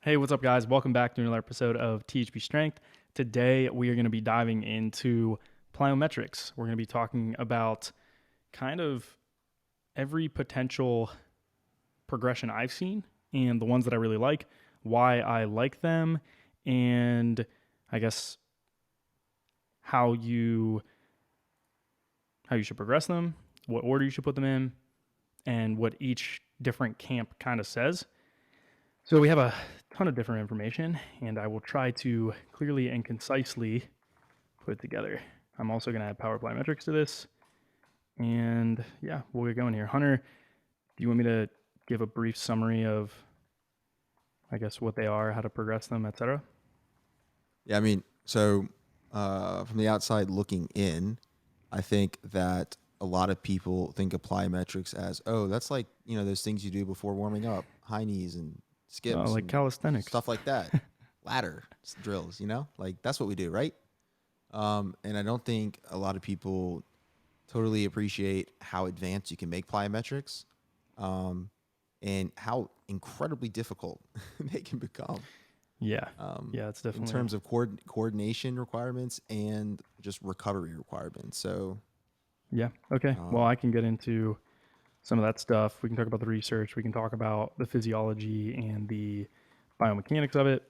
Hey, what's up, guys? Welcome back to another episode of THPStrength. Today, we are going to be diving into plyometrics. We're going to be talking about kind of every potential progression I've seen and the ones that I really like, why I like them, and I guess how you should progress them, what order you should put them in, and what each different camp kind of says. So we have a ton of different information, and I will try to clearly and concisely put it together. I'm also going to add power plyometrics to this, and yeah, we'll get going here. Hunter, do you want me to give a brief summary of, I guess, what they are, how to progress them, etc.? Yeah, I mean, so from the outside looking in, I think that a lot of people think of plyometrics as, oh, that's like, those things you do before warming up, high knees and Oh, skips like and calisthenics. stuff like that, ladder drills, like that's what we do, right? And I don't think a lot of people totally appreciate how advanced you can make plyometrics, um, and how incredibly difficult they can become, Yeah, um, yeah, it's in definitely, terms of coordination requirements and just recovery requirements. So, yeah. Okay, well, um, I can get into some of that stuff. We can talk about the research, we can talk about the physiology and the biomechanics of it.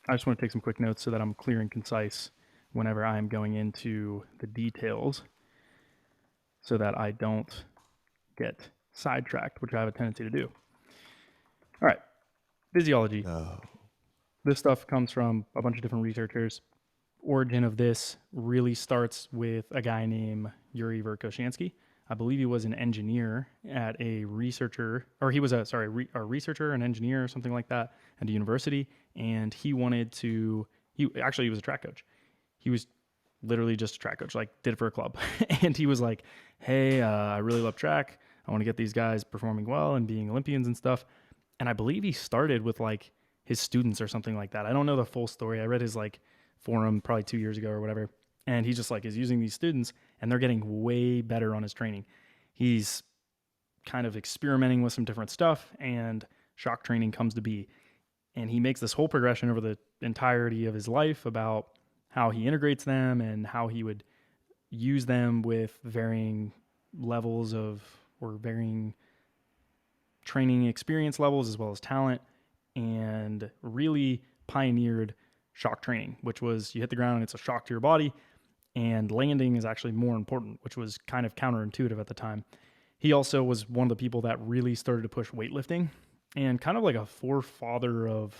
I just want to take some quick notes so that I'm clear and concise whenever I'm going into the details so that I don't get sidetracked, which I have a tendency to do. All right, physiology. oh, This stuff comes from a bunch of different researchers. Origin of this really starts with a guy named Yuri Verkhoshansky. I believe he was an engineer at a researcher, or he was a researcher, an engineer, or something like that, at a university. And he wanted to. He was a track coach. He was literally just a track coach, like did it for a club. And he was like, "Hey, I really love track. I want to get these guys performing well and being Olympians and stuff." And I believe he started with like his students or something like that. I don't know the full story. I read his like forum probably 2 years ago or whatever. And he just like is using these students and they're getting way better on his training. He's kind of experimenting with some different stuff and shock training comes to be. And he makes this whole progression over the entirety of his life about how he integrates them and how he would use them with varying levels of or varying training experience levels as well as talent, and really pioneered shock training, which was you hit the ground and it's a shock to your body, and landing is actually more important, which was kind of counterintuitive at the time. He also was one of the people that really started to push weightlifting and kind of like a forefather of,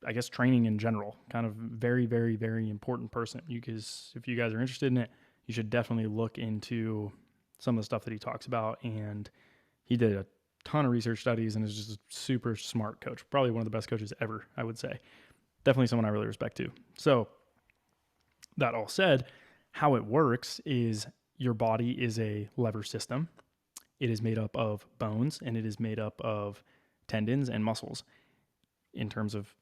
I guess, training in general. Kind of very, very, very important person. Because if you guys are interested in it, you should definitely look into some of the stuff that he talks about. And he did a ton of research studies and is just a super smart coach. Probably one of the best coaches ever, I would say. Definitely someone I really respect too. So, that all said, how it works is your body is a lever system. It is made up of bones and it is made up of tendons and muscles. In terms of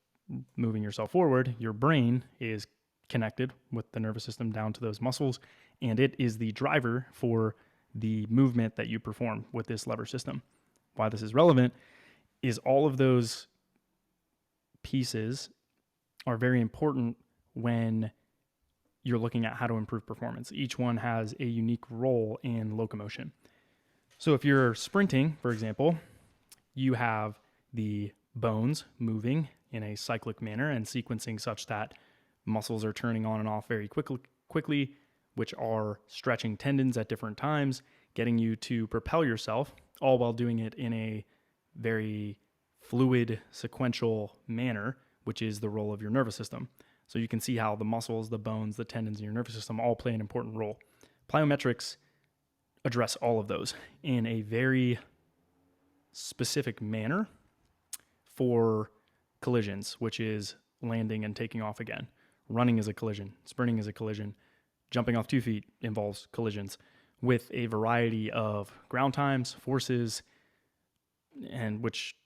moving yourself forward, your brain is connected with the nervous system down to those muscles, and it is the driver for the movement that you perform with this lever system. Why this is relevant is all of those pieces are very important when you're looking at how to improve performance. Each one has a unique role in locomotion. So if you're sprinting, for example, you have the bones moving in a cyclic manner and sequencing such that muscles are turning on and off very quickly, which are stretching tendons at different times, getting you to propel yourself, all while doing it in a very fluid, sequential manner, which is the role of your nervous system. So you can see how the muscles, the bones, the tendons in your nervous system all play an important role. Plyometrics address all of those in a very specific manner for collisions, which is landing and taking off again. Running is a collision, sprinting is a collision, jumping off 2 feet involves collisions with a variety of ground times, forces, and which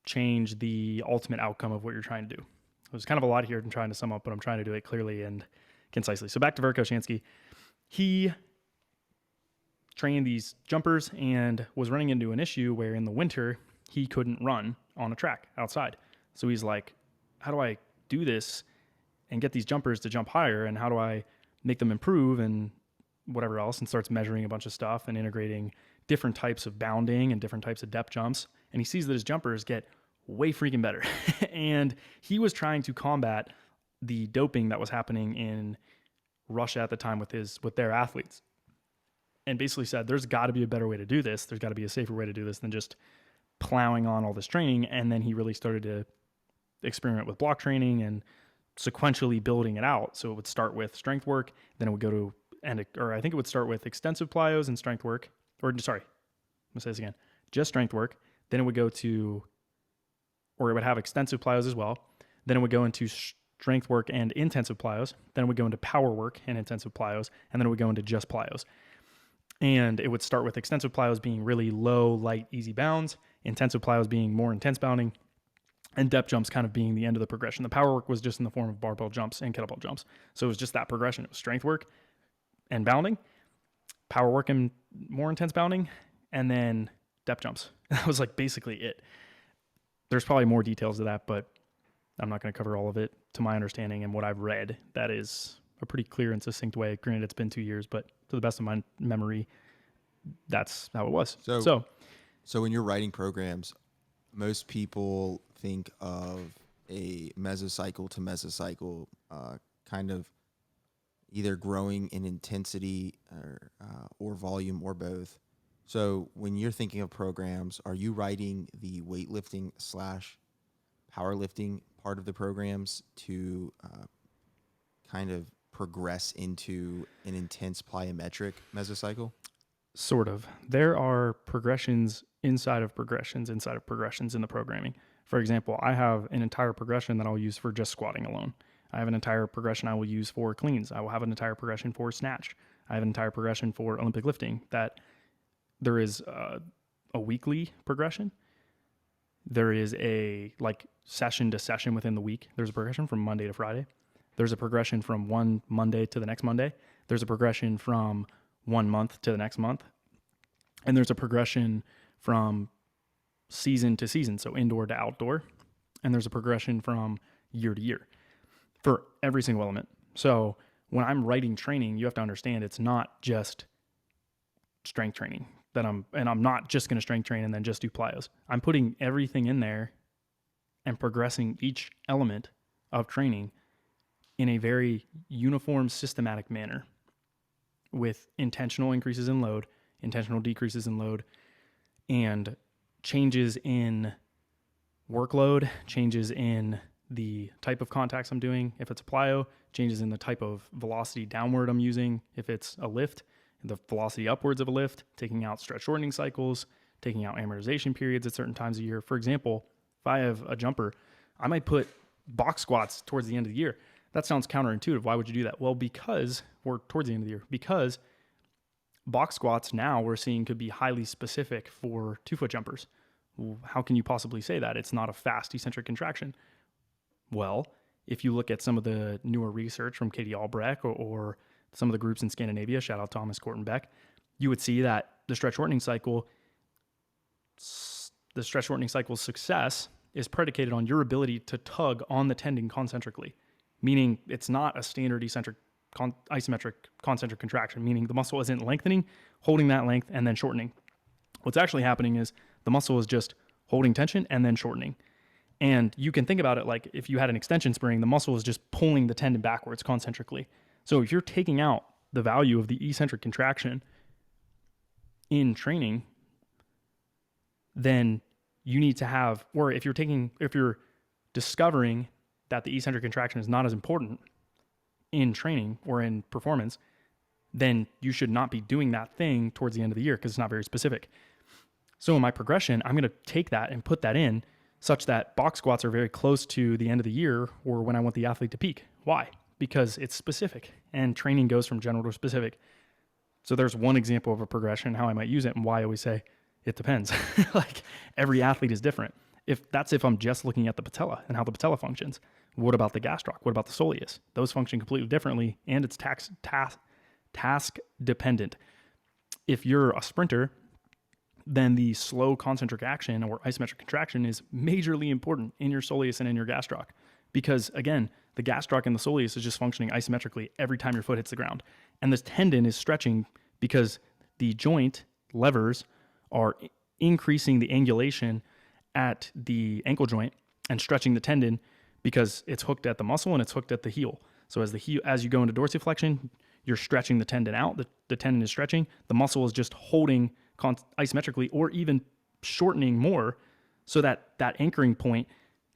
change the ultimate outcome of what you're trying to do. There's kind of a lot here I'm trying to sum up, but I'm trying to do it clearly and concisely. So back to Verkhoshansky. He trained these jumpers and was running into an issue where in the winter he couldn't run on a track outside. So he's like, I do this and get these jumpers to jump higher, and how do I make them improve and whatever else, and starts measuring a bunch of stuff and integrating different types of bounding and different types of depth jumps. And he sees that his jumpers get way freaking better. And he was trying to combat the doping that was happening in Russia at the time with their athletes. And basically said, there's got to be a better way to do this. There's got to be a safer way to do this than just plowing on all this training. And then he really started to experiment with block training and sequentially building it out. So it would start with strength work, then it would go to, or I think it would start with extensive plyos and strength work, or sorry, I'm gonna say this again, just strength work. Then it would go to, or it would have extensive plyos as well. Then it would go into strength work and intensive plyos. Then it would go into power work and intensive plyos. And then it would go into just plyos. And it would start with extensive plyos being really low, light, easy bounds, intensive plyos being more intense bounding, and depth jumps kind of being the end of the progression. The power work was just in the form of barbell jumps and kettlebell jumps. So it was just that progression. It was strength work and bounding, power work and more intense bounding, and then depth jumps. That was like basically it. There's probably more details to that, but I'm not going to cover all of it. To my understanding and what I've read, that is a pretty clear and succinct way. Granted, it's been 2 years, but to the best of my memory, that's how it was. So when you're writing programs, most people think of a mesocycle to mesocycle kind of either growing in intensity or volume or both. So when you're thinking of programs, are you writing the weightlifting / powerlifting part of the programs to kind of progress into an intense plyometric mesocycle? Sort of. There are progressions inside of progressions inside of progressions in the programming. For example, I have an entire progression that I'll use for just squatting alone. I have an entire progression I will use for cleans. I will have an entire progression for snatch. I have an entire progression for Olympic lifting. That there is a weekly progression. There is a like session to session within the week. There's a progression from Monday to Friday. There's a progression from one Monday to the next Monday. There's a progression from 1 month to the next month. And there's a progression from season to season, so indoor to outdoor. And there's a progression from year to year for every single element. So when I'm writing training, you have to understand it's not just strength training and I'm not just going to strength train and then just do plyos. I'm putting everything in there and progressing each element of training in a very uniform, systematic manner with intentional increases in load, intentional decreases in load, and changes in workload, changes in the type of contacts I'm doing. If it's a plyo, changes in the type of velocity downward I'm using. If it's a lift, the velocity upwards of a lift, taking out stretch shortening cycles, taking out amortization periods at certain times of year. For example, if I have a jumper, I might put box squats towards the end of the year. That sounds counterintuitive. Why would you do that? Well, because we're towards the end of the year, because box squats now we're seeing could be highly specific for 2-foot jumpers. How can you possibly say that? It's not a fast eccentric contraction. Well, if you look at some of the newer research from Katie Albrecht or some of the groups in Scandinavia, shout out Thomas Kortenbeck, Beck, you would see that the stretch shortening cycle's success is predicated on your ability to tug on the tendon concentrically, meaning it's not a standard isometric concentric contraction, meaning the muscle isn't lengthening, holding that length, and then shortening. What's actually happening is the muscle is just holding tension and then shortening. And you can think about it like if you had an extension spring, the muscle is just pulling the tendon backwards concentrically. So if you're taking out the value of the eccentric contraction in training, then you need to have, or if you're discovering that the eccentric contraction is not as important in training or in performance, then you should not be doing that thing towards the end of the year because it's not very specific. So in my progression, I'm going to take that and put that in such that box squats are very close to the end of the year or when I want the athlete to peak. Why? Because it's specific and training goes from general to specific. So there's one example of a progression, how I might use it, and why I always say it depends. Like every athlete is different. If I'm just looking at the patella and how the patella functions, what about the gastroc? What about the soleus? Those function completely differently, and it's task dependent. If you're a sprinter, then the slow concentric action or isometric contraction is majorly important in your soleus and in your gastroc because again, the gastroc and the soleus is just functioning isometrically every time your foot hits the ground. And this tendon is stretching because the joint levers are increasing the angulation at the ankle joint and stretching the tendon because it's hooked at the muscle and it's hooked at the heel. So as you go into dorsiflexion, you're stretching the tendon out. The tendon is stretching. The muscle is just holding isometrically or even shortening more so that that anchoring point,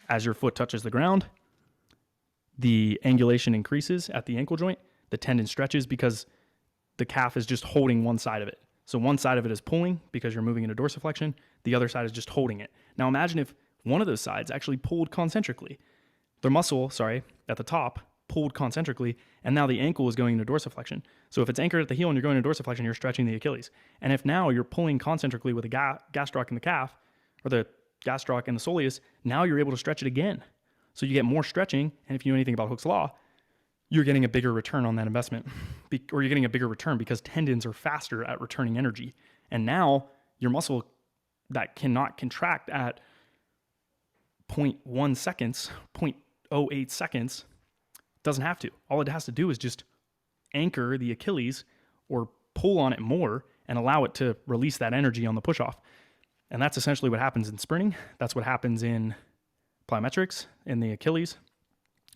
as your foot touches the ground, the angulation increases at the ankle joint. The tendon stretches because the calf is just holding one side of it. So one side of it is pulling because you're moving into dorsiflexion. The other side is just holding it. Now imagine if one of those sides actually pulled concentrically. The muscle, at the top pulled concentrically, and now the ankle is going into dorsiflexion. So if it's anchored at the heel and you're going into dorsiflexion, you're stretching the Achilles. And if now you're pulling concentrically with the gastroc in the calf, or the gastroc and the soleus, now you're able to stretch it again. So you get more stretching, and if you know anything about Hooke's law, you're getting a bigger return on that investment, or you're getting a bigger return because tendons are faster at returning energy. And now your muscle that cannot contract at 0.1 seconds, 0.08 seconds, doesn't have to. All it has to do is just anchor the Achilles or pull on it more and allow it to release that energy on the push off. And that's essentially what happens in sprinting. That's what happens in plyometrics in the Achilles,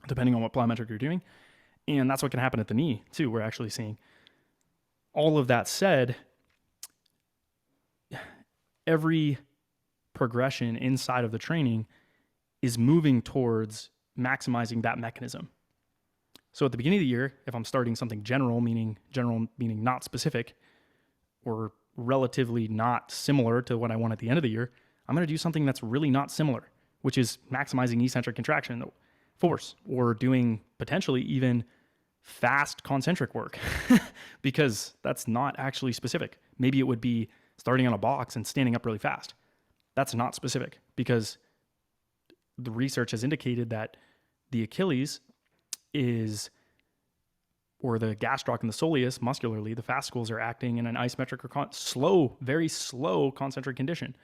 depending on what plyometric you're doing. And that's what can happen at the knee too. We're actually seeing. All of that said, every progression inside of the training is moving towards maximizing that mechanism. So at the beginning of the year, if I'm starting something general meaning not specific or relatively not similar to what I want at the end of the year, I'm going to do something that's really not similar, which is maximizing eccentric contraction force or doing potentially even fast concentric work because that's not actually specific. Maybe it would be starting on a box and standing up really fast. That's not specific because the research has indicated that the Achilles or the gastroc and the soleus muscularly, the fascicles are acting in an isometric or very slow concentric condition.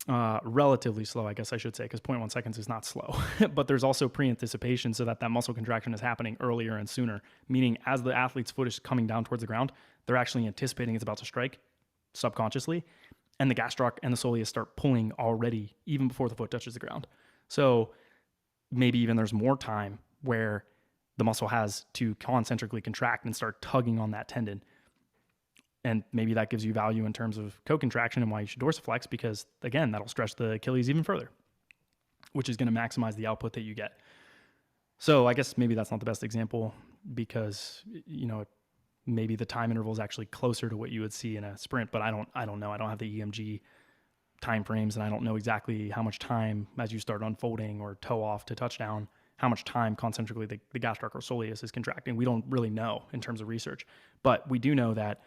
Relatively slow, I guess I should say, because 0.1 seconds is not slow. But there's also pre-anticipation so that muscle contraction is happening earlier and sooner, meaning as the athlete's foot is coming down towards the ground, they're actually anticipating it's about to strike subconsciously, and the gastroc and the soleus start pulling already even before the foot touches the ground. So maybe even there's more time where the muscle has to concentrically contract and start tugging on that tendon. And maybe that gives you value in terms of co-contraction and why you should dorsiflex, because again, that'll stretch the Achilles even further, which is going to maximize the output that you get. So I guess maybe that's not the best example because, maybe the time interval is actually closer to what you would see in a sprint, but I don't know. I don't have the EMG time frames and I don't know exactly how much time as you start unfolding or toe off to touchdown, how much time concentrically the gastroc or soleus is contracting. We don't really know in terms of research, but we do know that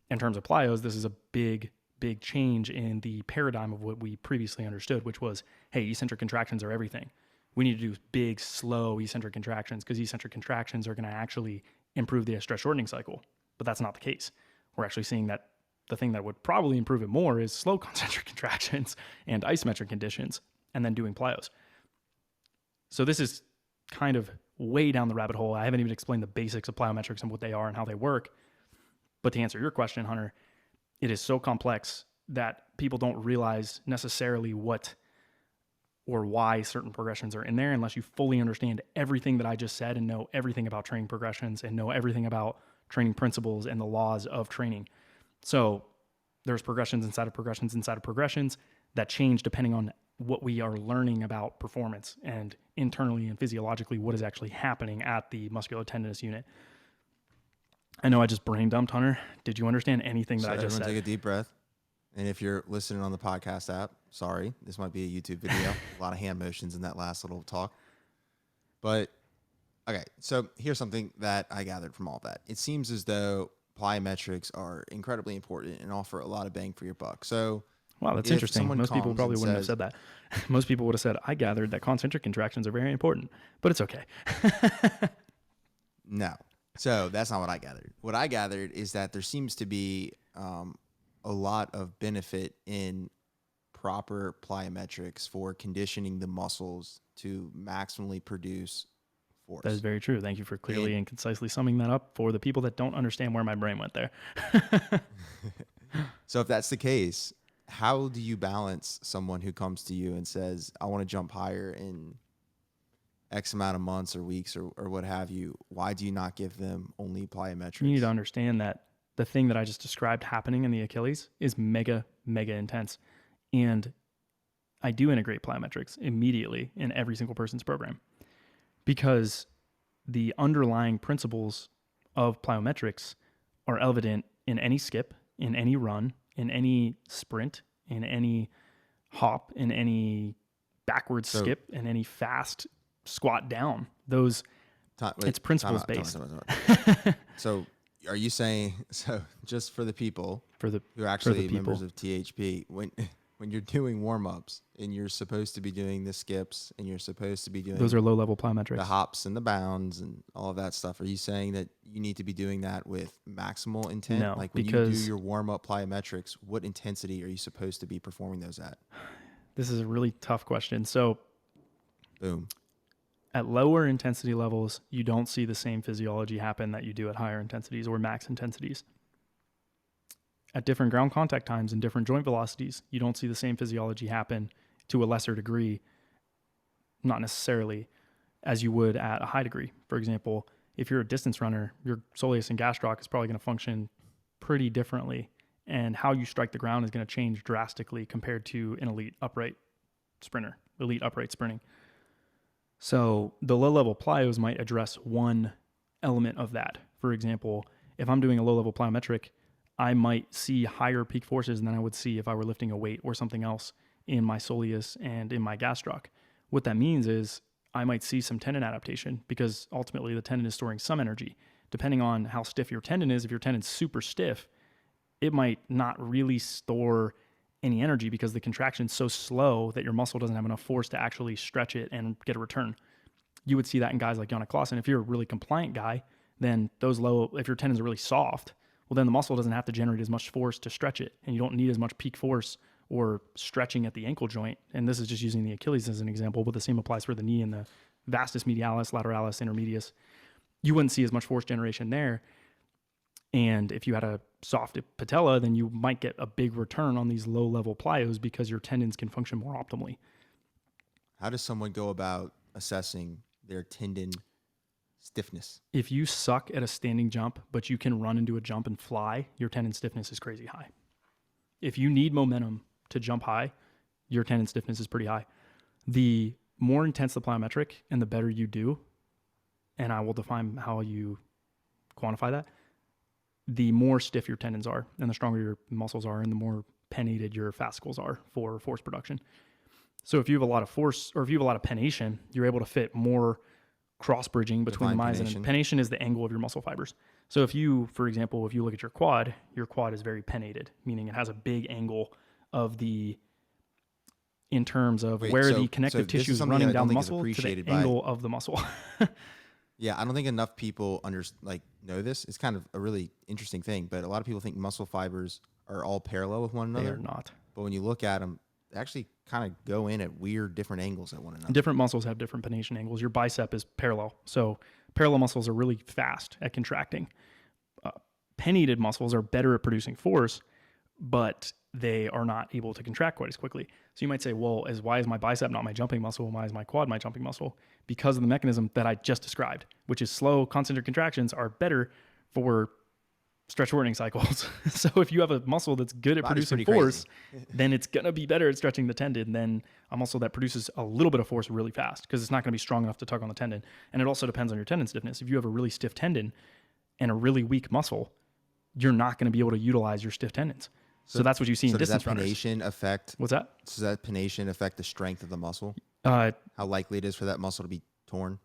in terms of plyos, this is a big change in the paradigm of what we previously understood, which was, hey, eccentric contractions are everything. We need to do big, slow eccentric contractions because eccentric contractions are going to actually improve the stress shortening cycle. But that's not the case. We're actually seeing that the thing that would probably improve it more is slow concentric contractions and isometric conditions, and then doing plyos. So this is kind of way down the rabbit hole. I haven't even explained the basics of plyometrics and what they are and how they work. But to answer your question, Hunter, it is so complex that people don't realize necessarily what or why certain progressions are in there unless you fully understand everything that I just said and know everything about training progressions and know everything about training principles and the laws of training. So there's progressions inside of progressions that change depending on what we are learning about performance and internally and physiologically what is actually happening at the musculotendinous unit. I know I just brain dumped, Hunter. Did you understand anything that I just said? Take a deep breath. And if you're listening on the podcast app, sorry, this might be a YouTube video. A lot of hand motions in that last little talk. But, okay, so here's something that I gathered from all that. It seems as though plyometrics are incredibly important and offer a lot of bang for your buck. So, wow, that's interesting. Most people probably wouldn't have said that. Most people would have said, I gathered that concentric contractions are very important, but it's okay. No. So that's not what I gathered. What I gathered is that there seems to be a lot of benefit in proper plyometrics for conditioning the muscles to maximally produce That is force. very true. Thank you for clearly And and concisely summing that up for the people that don't understand where my brain went there. so if that's the case, how do you balance someone who comes to you and says, I want to jump higher in X amount of months or weeks or what have you? Why do you not give them only You need to plyometrics? understand that the thing that I just described happening in the Achilles is mega, mega intense. And I do integrate plyometrics immediately in every single person's program because the underlying principles of plyometrics are evident in any skip, in any run, in any sprint, in any hop, in any backward So skip, in any fast squat down. Those wait, it's principles based time out. So are you saying, so just for the people for the who are for the actually members people. of THP, when you're doing warm-ups and you're supposed to be doing the skips and you're supposed to be Those doing are low level the plyometrics. hops and the bounds and all of that stuff, are you saying that you need to be doing that with maximal intent? No, Like when you do because your warm-up plyometrics, what intensity are you supposed to be performing those at? this is a really tough question. So Boom. at lower intensity levels, you don't see the same physiology happen that you do at higher intensities or max intensities. At different ground contact times and different joint velocities, you don't see the same physiology happen to a lesser degree, not necessarily as you would at a high degree. For example, if you're a distance runner, your soleus and gastroc is probably going to function pretty differently, and how you strike the ground is going to change drastically compared to an elite upright sprinter, elite upright sprinting. So the low level plyos might address one element of that. For example, if I'm doing a low level plyometric, I might see higher peak forces than I would see if I were lifting a weight or something else in my soleus and in my gastroc. What that means is I might see some tendon adaptation because ultimately the tendon is storing some energy. Depending on how stiff your tendon is, if your tendon's super stiff, it might not really store any energy because the contraction's so slow that your muscle doesn't have enough force to actually stretch it and get a return. You would see that in guys like Yannick Clausen. If you're a really compliant guy, then if your tendons are really soft, well, then the muscle doesn't have to generate as much force to stretch it, and you don't need as much peak force or stretching at the ankle joint. And this is just using the Achilles as an example, but the same applies for the knee and the vastus medialis, lateralis, intermedius. You wouldn't see as much force generation there. And if you had a soft patella, then you might get a big return on these low level plyos because your tendons can function more optimally. How does someone go about assessing their tendon stiffness? If you suck at a standing jump, but you can run and do a jump and fly, your tendon stiffness is crazy high. If you need momentum to jump high, your tendon stiffness is pretty high. The more intense the plyometric and the better you do, and I will define how you quantify that, the more stiff your tendons are and the stronger your muscles are and the more pennated your fascicles are for force production. So if you have a lot of force or if you have a lot of pennation, you're able to fit more cross bridging between the myosin. And pennation is the angle of your muscle fibers. So if you, for example, if you look at your quad is very pennated, meaning it has a big angle of in terms of the connective tissue is running down the muscle to the angle of the muscle. Yeah, I don't think enough people know this. It's kind of a really interesting thing, but a lot of people think muscle fibers are all parallel with one another. They are not. But when you look at them, they actually kind of go in at weird different angles at one another. Different muscles have different pennation angles. Your bicep is parallel. So parallel muscles are really fast at contracting. Pennated muscles are better at producing force, but they are not able to contract quite as quickly. So you might say, well, why is my bicep not my jumping muscle? Why is my quad my jumping muscle? Because of the mechanism that I just described, which is slow, concentric contractions are better for stretch shortening cycles. So if you have a muscle that's good at producing force, then it's going to be better at stretching the tendon than a muscle that produces a little bit of force really fast because it's not going to be strong enough to tug on the tendon. And it also depends on your tendon stiffness. If you have a really stiff tendon and a really weak muscle, you're not going to be able to utilize your stiff tendons. So that's what you see in distance runners. Does that pennation affect? What's that? Does that pennation affect the strength of the muscle? How likely it is for that muscle to be torn?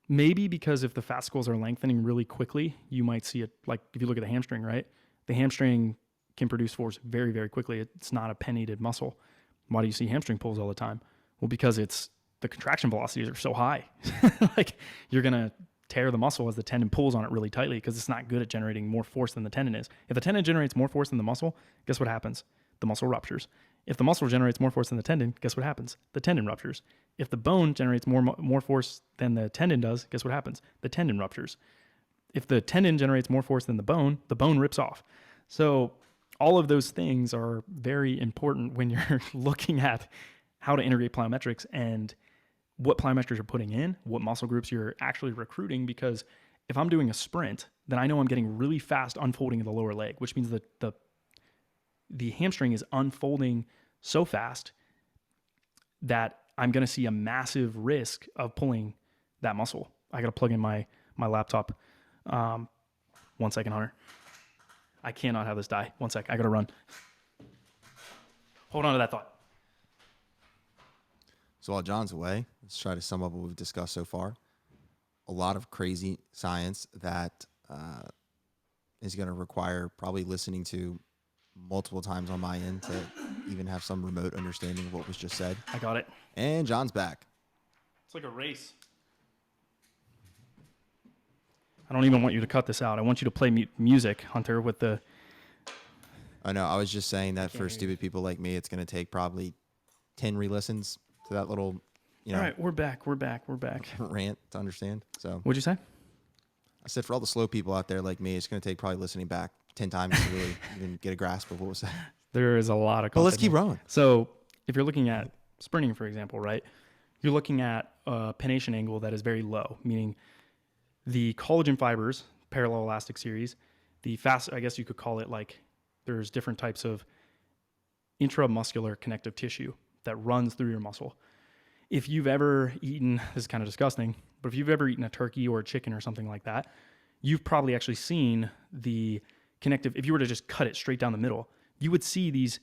Maybe because if the fascicles are lengthening really quickly, you might see it. Like if you look at the hamstring, right? The hamstring can produce force very, very quickly. It's not a pennated muscle. Why do you see hamstring pulls all the time? Well, because the contraction velocities are so high. Like you're going to tear the muscle as the tendon pulls on it really tightly because it's not good at generating more force than the tendon is. If the tendon generates more force than the muscle, guess what happens? The muscle ruptures. If the muscle generates more force than the tendon, guess what happens? The tendon ruptures. If the bone generates more force than the tendon does, guess what happens? The tendon ruptures. If the tendon generates more force than the bone rips off. So all of those things are very important when you're looking at how to integrate plyometrics and what plyometrics you're putting in, what muscle groups you're actually recruiting. Because if I'm doing a sprint, then I know I'm getting really fast unfolding of the lower leg, which means that the hamstring is unfolding so fast that I'm going to see a massive risk of pulling that muscle. I got to plug in my laptop. 1 second, Hunter. I cannot have this die. 1 sec. I got to run. Hold on to that thought. So while John's away, let's try to sum up what we've discussed so far. A lot of crazy science that is going to require probably listening to multiple times on my end to even have some remote understanding of what was just said. I got it. And John's back. It's like a race. I don't even want you to cut this out. I want you to play music, Hunter, with the... I know. I was just saying that for stupid people like me, it's going to take probably 10 re-listens to that little, All right, we're back. rant to understand. So What'd you say? I said for all the slow people out there like me, it's going to take probably listening back 10 times to really even get a grasp of what was said. There is a lot of content. But let's keep rolling. So if you're looking at sprinting, for example, right, you're looking at a pennation angle that is very low, meaning the collagen fibers, parallel elastic series, I guess you could call it like there's different types of intramuscular connective tissue that runs through your muscle. If you've ever eaten, this is kind of disgusting, but if you've ever eaten a turkey or a chicken or something like that, you've probably actually seen the connective, if you were to just cut it straight down the middle, you would see these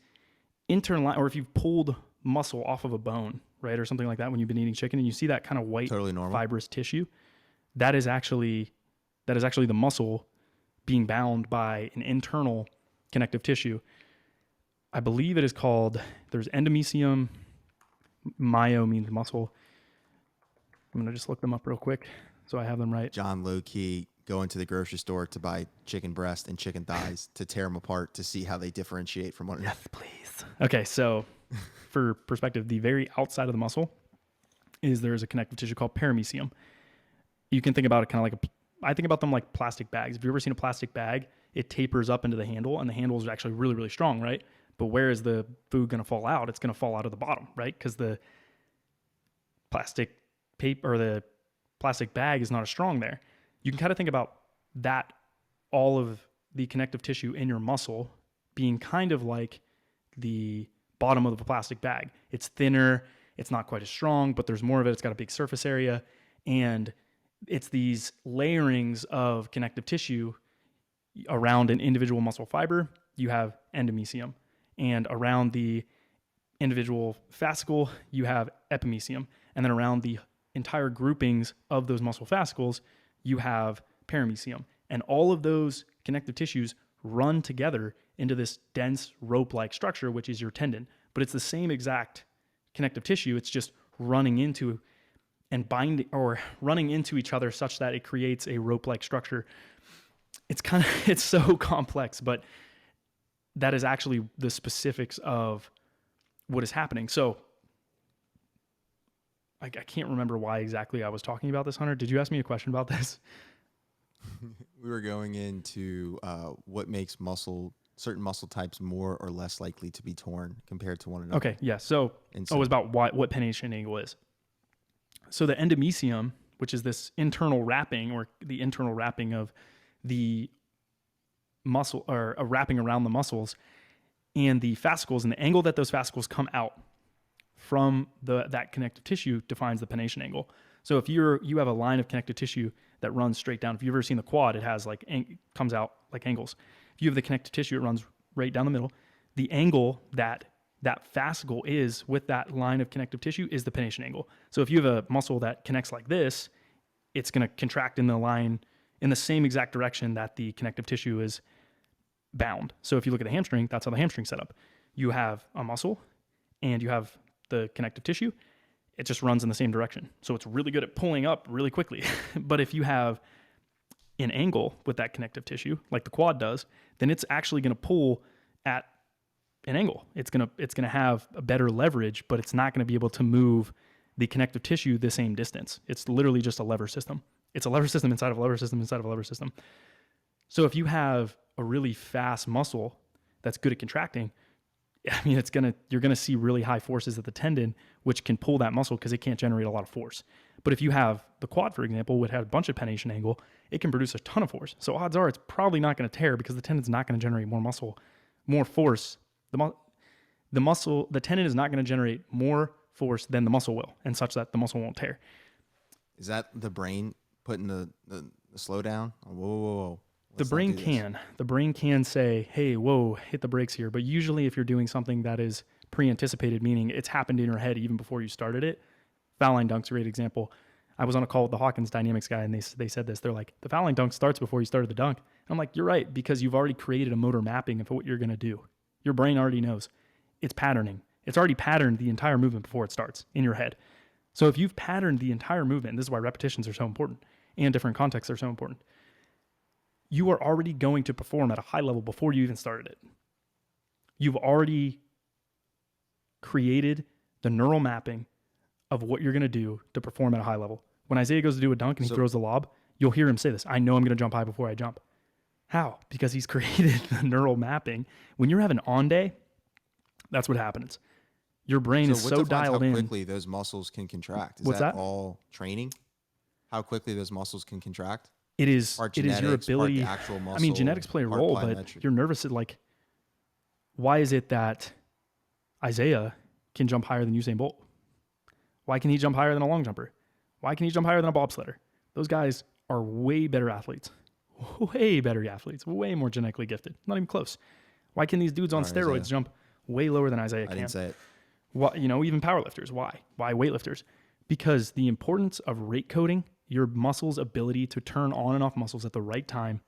internal, or if you've pulled muscle off of a bone, right, or something like that when you've been eating chicken and you see that kind of white Totally normal. fibrous tissue, that is actually the muscle being bound by an internal connective tissue. I believe it is called, there's endomysium, myo means muscle. I'm going to just look them up real quick so I have them right. John low-key going to the grocery store to buy chicken breast and chicken thighs to tear them apart to see how they differentiate from one another. Yes, please. Okay, so for perspective, the very outside of the muscle there's a connective tissue called paramecium. You can think about it kind of like I think about them like plastic bags. If you've ever seen a plastic bag, it tapers up into the handle, and the handle is actually really, really strong, right? But where is the food going to fall out? It's going to fall out of the bottom, right? Because the plastic paper or the plastic bag is not as strong there. You can kind of think about that, all of the connective tissue in your muscle being kind of like the bottom of the plastic bag. It's thinner, it's not quite as strong, but there's more of it. It's got a big surface area, and it's these layerings of connective tissue around an individual muscle fiber. You have endomysium, and around the individual fascicle, you have epimysium, and then around the entire groupings of those muscle fascicles, you have paramecium. And all of those connective tissues run together into this dense rope-like structure, which is your tendon. But it's the same exact connective tissue. It's just running into and binding or running into each other such that it creates a rope-like structure. It's so complex, but that is actually the specifics of what is happening. So I can't remember why exactly I was talking about this, Hunter. Did you ask me a question about this? We were going into what makes certain muscle types more or less likely to be torn compared to one another. Okay, yeah. So it was about what pennation angle is. So the endomysium, which is this internal wrapping or the internal wrapping of the muscle or a wrapping around the muscles, and the fascicles and the angle that those fascicles come out from that connective tissue defines the pennation angle. So if you have a line of connective tissue that runs straight down, if you've ever seen the quad, it has comes out like angles. If you have the connective tissue, it runs right down the middle. The angle that fascicle is with that line of connective tissue is the pennation angle. So if you have a muscle that connects like this, it's going to contract in the line in the same exact direction that the connective tissue is bound. So if you look at the hamstring, that's how the hamstring's set up. You have a muscle and you have the connective tissue. It just runs in the same direction. So it's really good at pulling up really quickly. But if you have an angle with that connective tissue, like the quad does, then it's actually going to pull at an angle. It's gonna have a better leverage, but it's not gonna be able to move the connective tissue the same distance. It's literally just a lever system. It's a lever system inside of a lever system inside of a lever system. So if you have a really fast muscle that's good at contracting, I mean, you're gonna see really high forces at the tendon, which can pull that muscle because it can't generate a lot of force. But if you have the quad, for example, which had a bunch of pennation angle, it can produce a ton of force. So odds are it's probably not going to tear because the tendon's not going to generate more force. The tendon is not going to generate more force than the muscle will, and such that the muscle won't tear. Is that the brain putting the slowdown? Whoa, whoa, whoa. The brain can say, hey, whoa, hit the brakes here. But usually if you're doing something that is pre-anticipated, meaning it's happened in your head even before you started it. Foul line dunk's a great example. I was on a call with the Hawkins Dynamics guy, and they said this. They're like, the foul line dunk starts before you started the dunk. And I'm like, you're right, because you've already created a motor mapping of what you're going to do. Your brain already knows. It's patterning. It's already patterned the entire movement before it starts in your head. So if you've patterned the entire movement, and this is why repetitions are so important, and different contexts are so important, you are already going to perform at a high level before you even started it. You've already created the neural mapping of what you're going to do to perform at a high level. When Isaiah goes to do a dunk and he throws the lob, you'll hear him say this, I know I'm going to jump high before I jump. How? Because he's created the neural mapping. When you're having on day, that's what happens. Your brain is so dialed in. How quickly those muscles can contract? Is that all training? How quickly those muscles can contract? It is your ability. Actual muscle, I mean, genetics play a role, but you're nervous. Like, why is it that Isaiah can jump higher than Usain Bolt? Why can he jump higher than a long jumper? Why can he jump higher than a bobsledder? Those guys are way better athletes. Way better athletes. Way more genetically gifted. Not even close. Why can these dudes on steroids jump way lower than Isaiah can? I didn't say it. Why, even powerlifters. Why? Why weightlifters? Because the importance of rate coding, your muscles' ability to turn on and off muscles at the right time,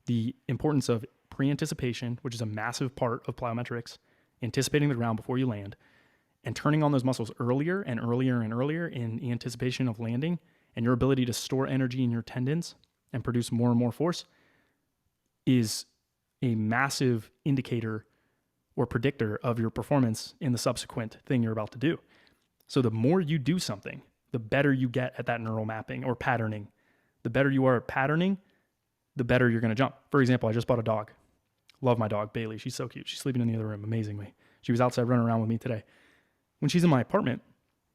the importance of pre-anticipation, which is a massive part of plyometrics, anticipating the ground before you land, and turning on those muscles earlier and earlier and earlier in anticipation of landing, and your ability to store energy in your tendons and produce more and more force is a massive indicator or predictor of your performance in the subsequent thing you're about to do. So the more you do something, the better you get at that neural mapping or patterning. The better you are at patterning, the better you're going to jump. For example, I just bought a dog. Love my dog, Bailey. She's so cute. She's sleeping in the other room amazingly. She was outside running around with me today. When she's in my apartment,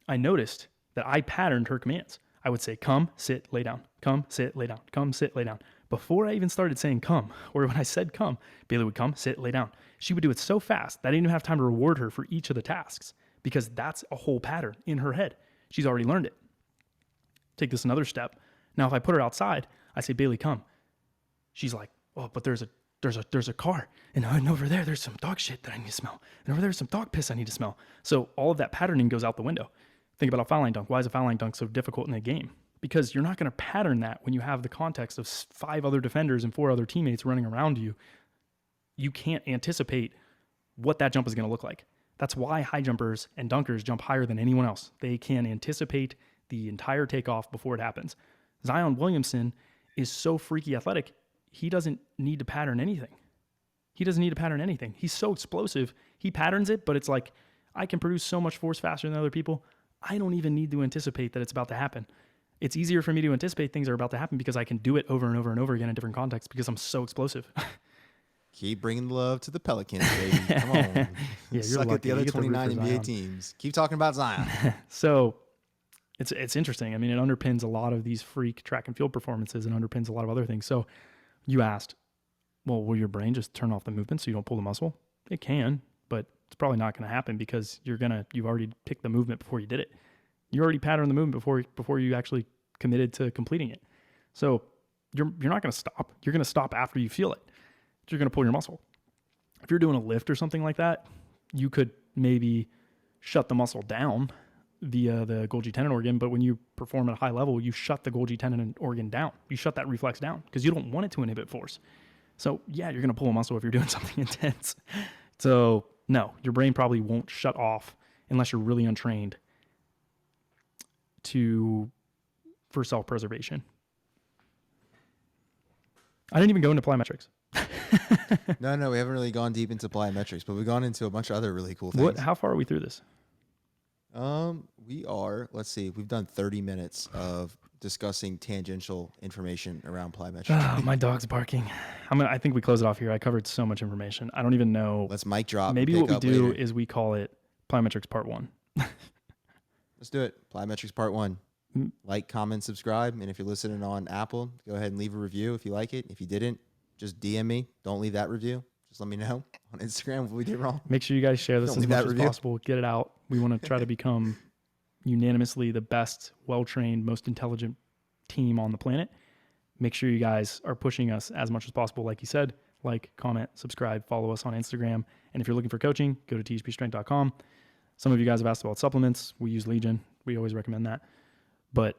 I noticed that I patterned her commands. I would say, come, sit, lay down. Come, sit, lay down. Come, sit, lay down. Before I even started saying come, or when I said come, Bailey would come, sit, lay down. She would do it so fast that I didn't even have time to reward her for each of the tasks because that's a whole pattern in her head. She's already learned it. Take this another step. Now, if I put her outside, I say, Bailey, come. She's like, oh, but there's a car. And over there's some dog shit that I need to smell. And over there's some dog piss I need to smell. So all of that patterning goes out the window. Think about a foul line dunk. Why is a foul line dunk so difficult in a game? Because you're not going to pattern that when you have the context of 5 other defenders and 4 other teammates running around you. You can't anticipate what that jump is going to look like. That's why high jumpers and dunkers jump higher than anyone else. They can anticipate the entire takeoff before it happens. Zion Williamson is so freaky athletic, he doesn't need to pattern anything. He's so explosive. He patterns it, but it's like, I can produce so much force faster than other people. I don't even need to anticipate that it's about to happen. It's easier for me to anticipate things are about to happen because I can do it over and over and over again in different contexts because I'm so explosive. Keep bringing the love to the Pelicans, baby. Come on. Yeah, you're Suck lucky. at the other You get to root 29 for NBA Zion. teams. Keep talking about Zion. So it's interesting. I mean, it underpins a lot of these freak track and field performances and underpins a lot of other things. So you asked, well, will your brain just turn off the movement so you don't pull the muscle? It can, but it's probably not going to happen because you've already picked the movement before you did it. You already patterned the movement before you actually committed to completing it. So you're not going to stop. You're going to stop after you feel it. You're going to pull your muscle. If you're doing a lift or something like that, you could maybe shut the muscle down via the Golgi tendon organ, but when you perform at a high level, you shut the Golgi tendon organ down. You shut that reflex down because you don't want it to inhibit force. So yeah, you're going to pull a muscle if you're doing something intense. So no, your brain probably won't shut off unless you're really untrained for self-preservation. I didn't even go into plyometrics. No, we haven't really gone deep into plyometrics, but we've gone into a bunch of other really cool things. How far are we through this? We are, let's see, we've done 30 minutes of discussing tangential information around plyometrics. Oh, my dog's barking. I think we close it off here. I covered so much information. I don't even know. Let's mic drop Maybe and what pick we up do later. is we call it Plyometrics Part 1. Let's do it. Plyometrics Part 1. Mm. Like, comment, subscribe. And if you're listening on Apple, go ahead and leave a review if you like it. If you didn't, just DM me. Don't leave that review. Just let me know on Instagram what we did wrong. Make sure you guys share this Don't as leave much that as review. possible. Get it out. We want to try to become unanimously the best, well-trained, most intelligent team on the planet. Make sure you guys are pushing us as much as possible. Like you said, like, comment, subscribe, follow us on Instagram. And if you're looking for coaching, go to THPStrength.com. Some of you guys have asked about supplements. We use Legion. We always recommend that. But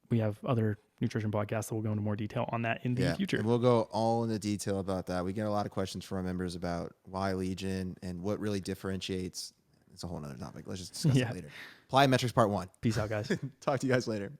we have other nutrition podcasts that will go into more detail on that in the future. And we'll go all into detail about that. We get a lot of questions from our members about why Legion and what really differentiates. It's a whole other topic. Let's just discuss it later. Plyometrics Part 1. Peace out, guys. Talk to you guys later.